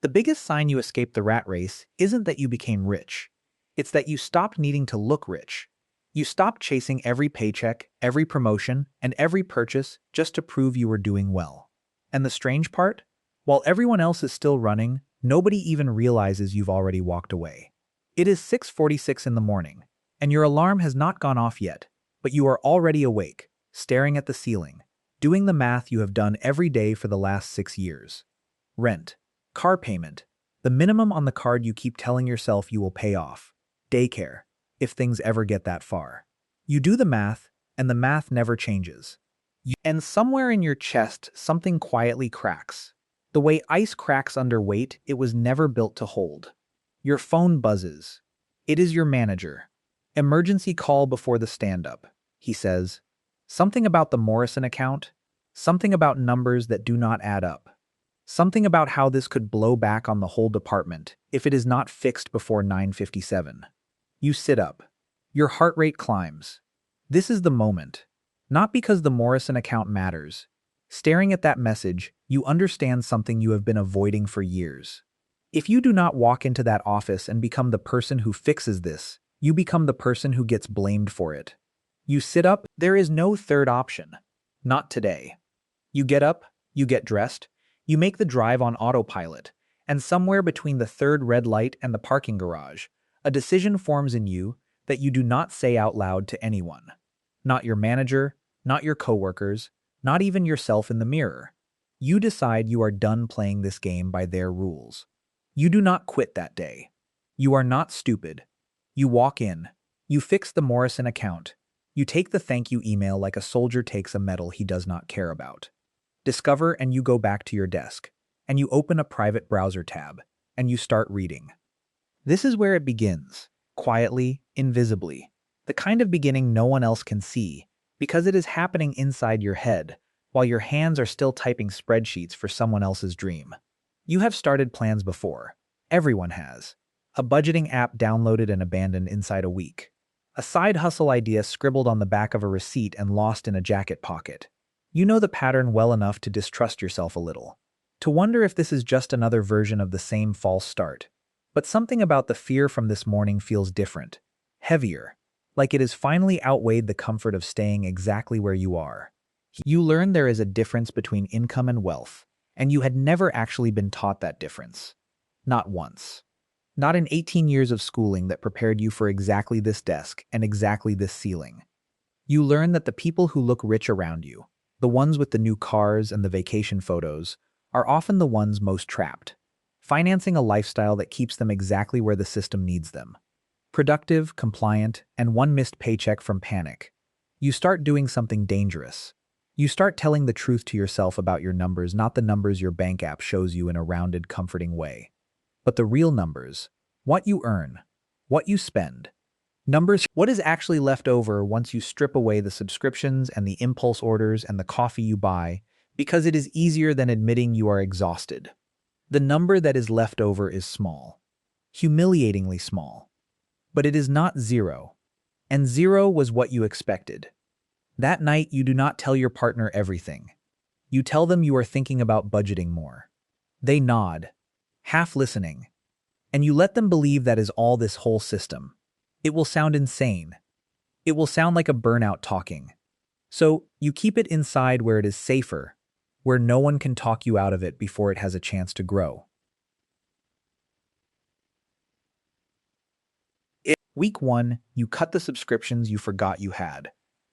The biggest sign you escaped the rat race isn't that you became rich. It's that you stopped needing to look rich. You stopped chasing every paycheck, every promotion, and every purchase just to prove you were doing well. And the strange part? While everyone else is still running, nobody even realizes you've already walked away. It is 6:46 in the morning, and your alarm has not gone off yet, but you are already awake, staring at the ceiling, doing the math you have done every day for the last 6 years. Rent, car payment, the minimum on the card you keep telling yourself you will pay off, daycare, if things ever get that far. You do the math, and the math never changes. And somewhere in your chest, something quietly cracks. The way ice cracks under weight it was never built to hold. Your phone buzzes. It is your manager. Emergency call before the stand-up, he says. Something about the Morrison account, something about numbers that do not add up. Something about how this could blow back on the whole department if it is not fixed before 9:57. You sit up. Your heart rate climbs. This is the moment. Not because the Morrison account matters. Staring at that message, you understand something you have been avoiding for years. If you do not walk into that office and become the person who fixes this, you become the person who gets blamed for it. You sit up, there is no third option. Not today. You get up, you get dressed, you make the drive on autopilot, and somewhere between the third red light and the parking garage, a decision forms in you that you do not say out loud to anyone. Not your manager, not your coworkers, not even yourself in the mirror. You decide you are done playing this game by their rules. You do not quit that day. You are not stupid. You walk in. You fix the Morrison account. You take the thank you email like a soldier takes a medal he does not care about. Discover and you go back to your desk. And you open a private browser tab. And you start reading. This is where it begins. Quietly, invisibly. The kind of beginning no one else can see, because it is happening inside your head, while your hands are still typing spreadsheets for someone else's dream. You have started plans before. Everyone has. A budgeting app downloaded and abandoned inside a week. A side hustle idea scribbled on the back of a receipt and lost in a jacket pocket. You know the pattern well enough to distrust yourself a little. To wonder if this is just another version of the same false start. But something about the fear from this morning feels different. Heavier. Like it has finally outweighed the comfort of staying exactly where you are. You learn there is a difference between income and wealth, and you had never actually been taught that difference. Not once. Not in 18 years of schooling that prepared you for exactly this desk and exactly this ceiling. You learn that the people who look rich around you, the ones with the new cars and the vacation photos, are often the ones most trapped, financing a lifestyle that keeps them exactly where the system needs them. Productive, compliant, and one missed paycheck from panic. You start doing something dangerous. You start telling the truth to yourself about your numbers, not the numbers your bank app shows you in a rounded, comforting way. But the real numbers, what you earn, what you spend. Numbers, what is actually left over once you strip away the subscriptions and the impulse orders and the coffee you buy, because it is easier than admitting you are exhausted. The number that is left over is small. Humiliatingly small. But it is not zero. And zero was what you expected. That night, you do not tell your partner everything. You tell them you are thinking about budgeting more. They nod, half listening. And you let them believe that is all this whole system. It will sound insane. It will sound like a burnout talking. So, you keep it inside where it is safer, where no one can talk you out of it before it has a chance to grow. Week 1, you cut the subscriptions you forgot you had.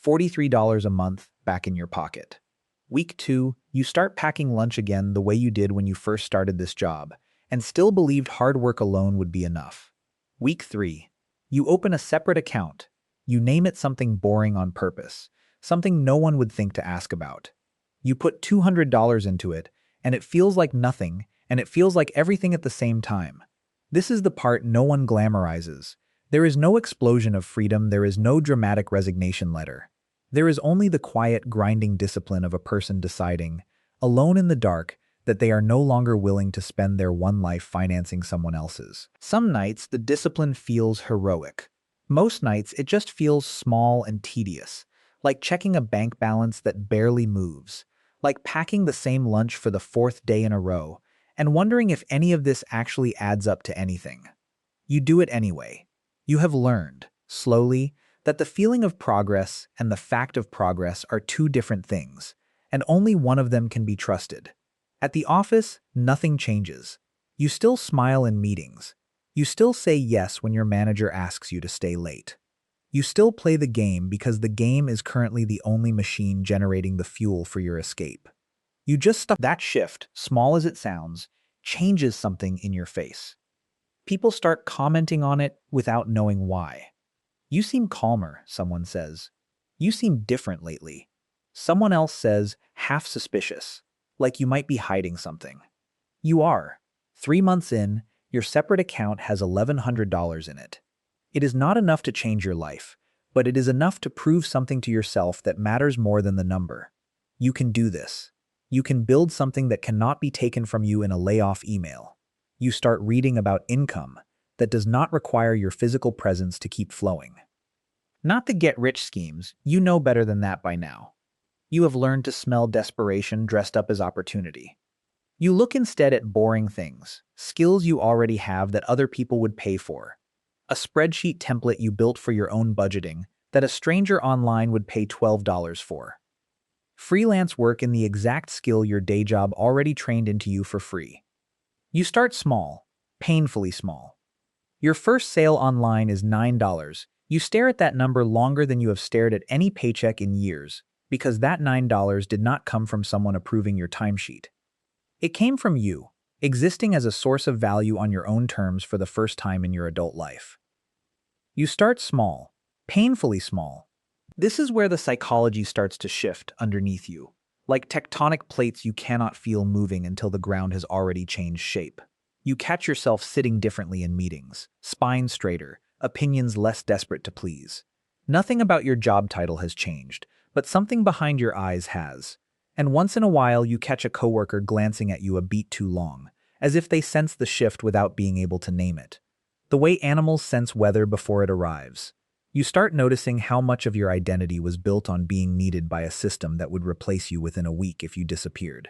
$43 a month back in your pocket. Week 2, you start packing lunch again the way you did when you first started this job, and still believed hard work alone would be enough. Week 3, you open a separate account. You name it something boring on purpose, something no one would think to ask about. You put $200 into it, and it feels like nothing, and it feels like everything at the same time. This is the part no one glamorizes. There is no explosion of freedom, there is no dramatic resignation letter. There is only the quiet, grinding discipline of a person deciding, alone in the dark, that they are no longer willing to spend their one life financing someone else's. Some nights, the discipline feels heroic. Most nights, it just feels small and tedious, like checking a bank balance that barely moves, like packing the same lunch for the 4th day in a row, and wondering if any of this actually adds up to anything. You do it anyway. You have learned, slowly, that the feeling of progress and the fact of progress are two different things, and only one of them can be trusted. At the office, nothing changes. You still smile in meetings. You still say yes when your manager asks you to stay late. You still play the game because the game is currently the only machine generating the fuel for your escape. You just stop. That shift, small as it sounds, changes something in your face. People start commenting on it without knowing why. You seem calmer, someone says. You seem different lately. Someone else says, half suspicious, like you might be hiding something. You are. 3 months in, your separate account has $1,100 in it. It is not enough to change your life, but it is enough to prove something to yourself that matters more than the number. You can do this. You can build something that cannot be taken from you in a layoff email. You start reading about income that does not require your physical presence to keep flowing. Not the get-rich schemes, you know better than that by now. You have learned to smell desperation dressed up as opportunity. You look instead at boring things, skills you already have that other people would pay for. A spreadsheet template you built for your own budgeting that a stranger online would pay $12 for. Freelance work in the exact skill your day job already trained into you for free. You start small, painfully small. Your first sale online is $9. You stare at that number longer than you have stared at any paycheck in years, because that $9 did not come from someone approving your timesheet. It came from you, existing as a source of value on your own terms for the first time in your adult life. You start small, painfully small. This is where the psychology starts to shift underneath you, like tectonic plates you cannot feel moving until the ground has already changed shape. You catch yourself sitting differently in meetings, spine straighter, opinions less desperate to please. Nothing about your job title has changed, but something behind your eyes has. And once in a while you catch a coworker glancing at you a beat too long, as if they sense the shift without being able to name it. The way animals sense weather before it arrives. You start noticing how much of your identity was built on being needed by a system that would replace you within a week if you disappeared.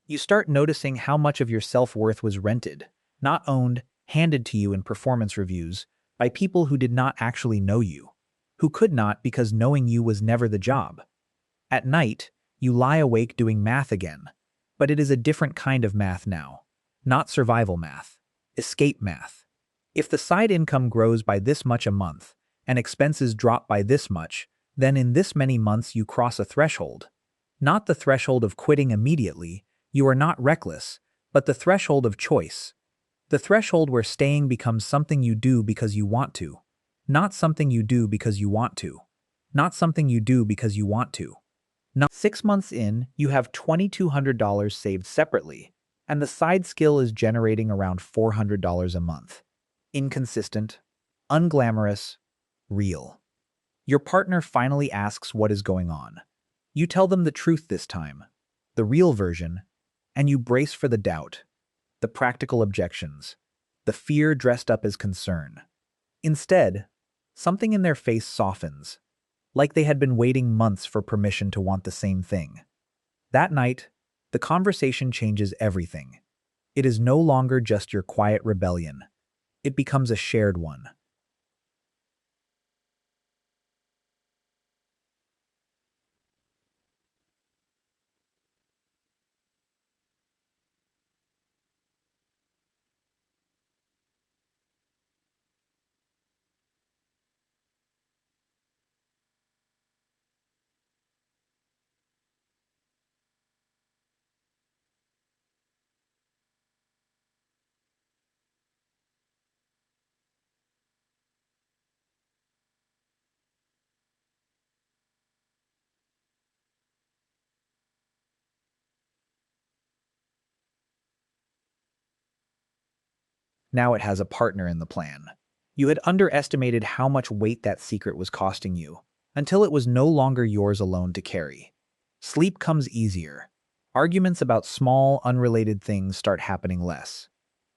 You start noticing how much of your self-worth was rented, not owned, handed to you in performance reviews, by people who did not actually know you, who could not because knowing you was never the job. At night, you lie awake doing math again, but it is a different kind of math now. Not survival math. Escape math. If the side income grows by this much a month, and expenses drop by this much, then in this many months you cross a threshold. Not the threshold of quitting immediately, you are not reckless, but the threshold of choice. The threshold where staying becomes something you do because you want to. Not something you do because you want to. Not something you do because you want to. Now, 6 months in, you have $2,200 saved separately, and the side skill is generating around $400 a month. Inconsistent, unglamorous, real. Your partner finally asks what is going on. You tell them the truth this time, the real version, and you brace for the doubt, the practical objections, the fear dressed up as concern. Instead, something in their face softens, like they had been waiting months for permission to want the same thing. That night, the conversation changes everything. It is no longer just your quiet rebellion. It becomes a shared one. Now it has a partner in the plan. You had underestimated how much weight that secret was costing you, until it was no longer yours alone to carry. Sleep comes easier. Arguments about small, unrelated things start happening less.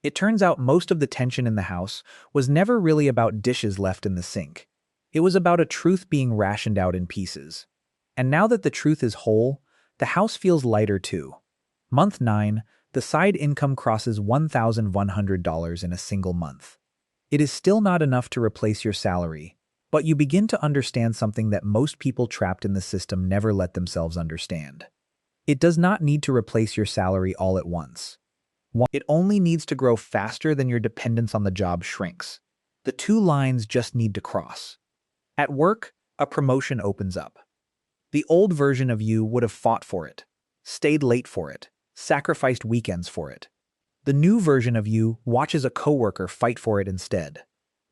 It turns out most of the tension in the house was never really about dishes left in the sink. It was about a truth being rationed out in pieces. And now that the truth is whole, the house feels lighter too. Month 9, the side income crosses $1,100 in a single month. It is still not enough to replace your salary, but you begin to understand something that most people trapped in the system never let themselves understand. It does not need to replace your salary all at once. It only needs to grow faster than your dependence on the job shrinks. The two lines just need to cross. At work, a promotion opens up. The old version of you would have fought for it, stayed late for it, sacrificed weekends for it. The new version of you watches a coworker fight for it instead,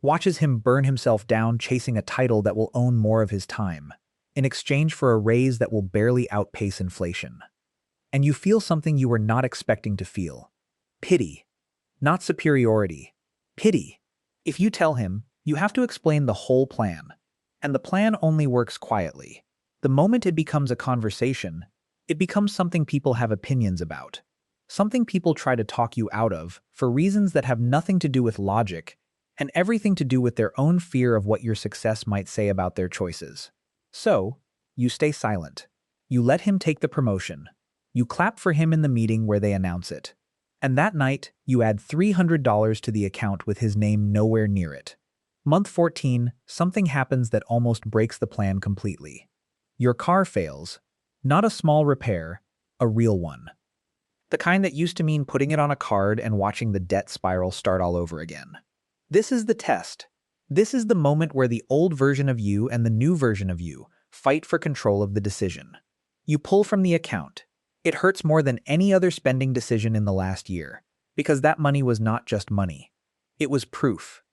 watches him burn himself down chasing a title that will own more of his time, in exchange for a raise that will barely outpace inflation. And you feel something you were not expecting to feel. Pity. Not superiority. Pity. If you tell him, you have to explain the whole plan. And the plan only works quietly. The moment it becomes a conversation, it becomes something people have opinions about. Something people try to talk you out of for reasons that have nothing to do with logic and everything to do with their own fear of what your success might say about their choices. So, you stay silent. You let him take the promotion. You clap for him in the meeting where they announce it. And that night, you add $300 to the account with his name nowhere near it. Month 14, something happens that almost breaks the plan completely. Your car fails. Not a small repair, a real one. The kind that used to mean putting it on a card and watching the debt spiral start all over again. This is the test. This is the moment where the old version of you and the new version of you fight for control of the decision. You pull from the account. It hurts more than any other spending decision in the last year, because that money was not just money. It was proof.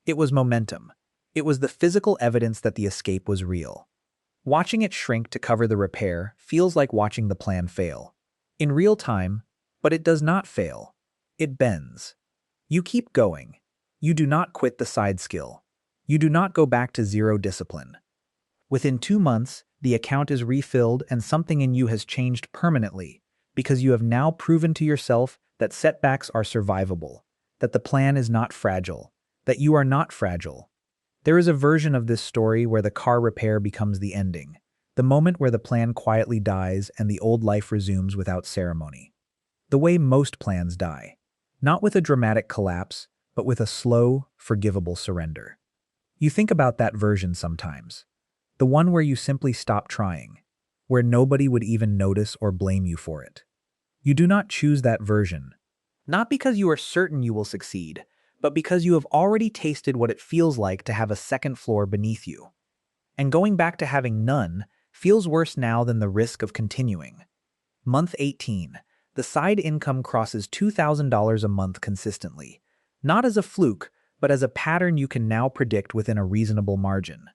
It was momentum. It was the physical evidence that the escape was real. Watching it shrink to cover the repair feels like watching the plan fail. In real time, but it does not fail. It bends. You keep going. You do not quit the side skill. You do not go back to zero discipline. Within 2 months, the account is refilled and something in you has changed permanently because you have now proven to yourself that setbacks are survivable, that the plan is not fragile, that you are not fragile. There is a version of this story where the car repair becomes the ending, the moment where the plan quietly dies and the old life resumes without ceremony. The way most plans die, not with a dramatic collapse, but with a slow, forgivable surrender. You think about that version sometimes. The one where you simply stop trying, where nobody would even notice or blame you for it. You do not choose that version, not because you are certain you will succeed, but because you have already tasted what it feels like to have a second floor beneath you. And going back to having none feels worse now than the risk of continuing. Month 18, the side income crosses $2,000 a month consistently, not as a fluke, but as a pattern you can now predict within a reasonable margin.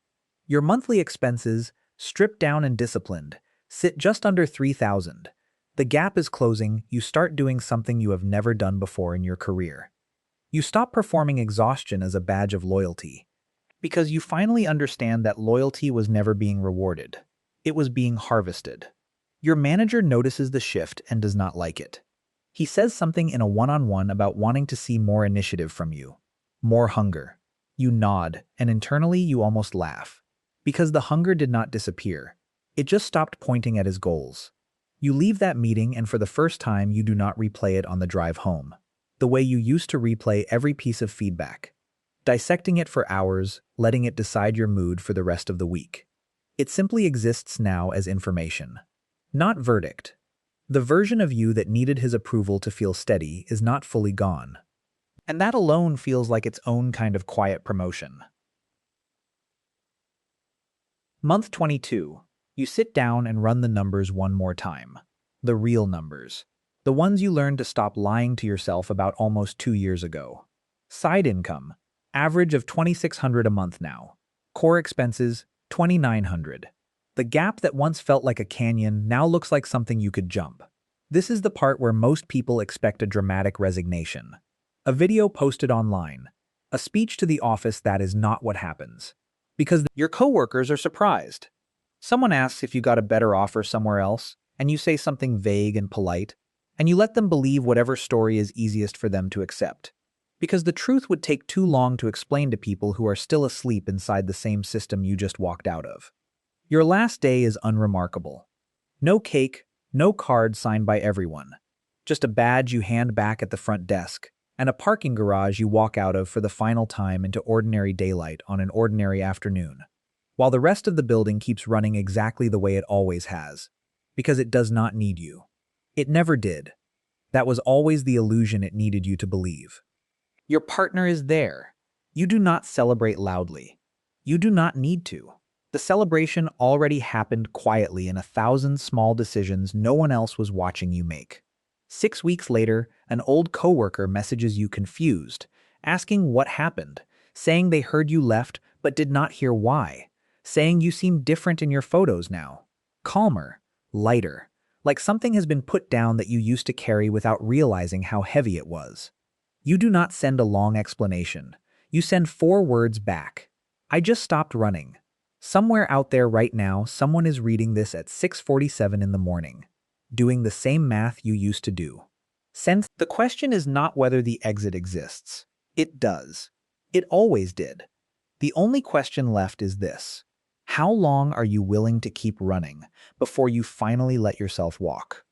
Your monthly expenses, stripped down and disciplined, sit just under $3,000. The gap is closing. You start doing something you have never done before in your career. You stop performing exhaustion as a badge of loyalty, because you finally understand that loyalty was never being rewarded. It was being harvested. Your manager notices the shift and does not like it. He says something in a one-on-one about wanting to see more initiative from you, more hunger. You nod, and internally you almost laugh. Because the hunger did not disappear. It just stopped pointing at his goals. You leave that meeting and for the first time you do not replay it on the drive home, the way you used to replay every piece of feedback, dissecting it for hours, letting it decide your mood for the rest of the week. It simply exists now as information, not verdict. The version of you that needed his approval to feel steady is not fully gone. And that alone feels like its own kind of quiet promotion. Month 22. You sit down and run the numbers one more time. The real numbers. The ones you learned to stop lying to yourself about almost 2 years ago. Side income. Average of $2,600 a month now. Core expenses, $2,900. The gap that once felt like a canyon now looks like something you could jump. This is the part where most people expect a dramatic resignation. A video posted online. A speech to the office that is not what happens. Because your coworkers are surprised. Someone asks if you got a better offer somewhere else, and you say something vague and polite, and you let them believe whatever story is easiest for them to accept. Because the truth would take too long to explain to people who are still asleep inside the same system you just walked out of. Your last day is unremarkable. No cake, no card signed by everyone. Just a badge you hand back at the front desk, and a parking garage you walk out of for the final time into ordinary daylight on an ordinary afternoon, while the rest of the building keeps running exactly the way it always has, because it does not need you. It never did. That was always the illusion it needed you to believe. Your partner is there. You do not celebrate loudly. You do not need to. The celebration already happened quietly in 1,000 small decisions no one else was watching you make. 6 weeks later, an old coworker messages you confused, asking what happened, saying they heard you left but did not hear why, saying you seem different in your photos now. Calmer, lighter, like something has been put down that you used to carry without realizing how heavy it was. You do not send a long explanation. You send 4 words back. I just stopped running. Somewhere out there right now, someone is reading this at 6:47 in the morning, doing the same math you used to do. Since the question is not whether the exit exists. It does. It always did. The only question left is this: how long are you willing to keep running before you finally let yourself walk?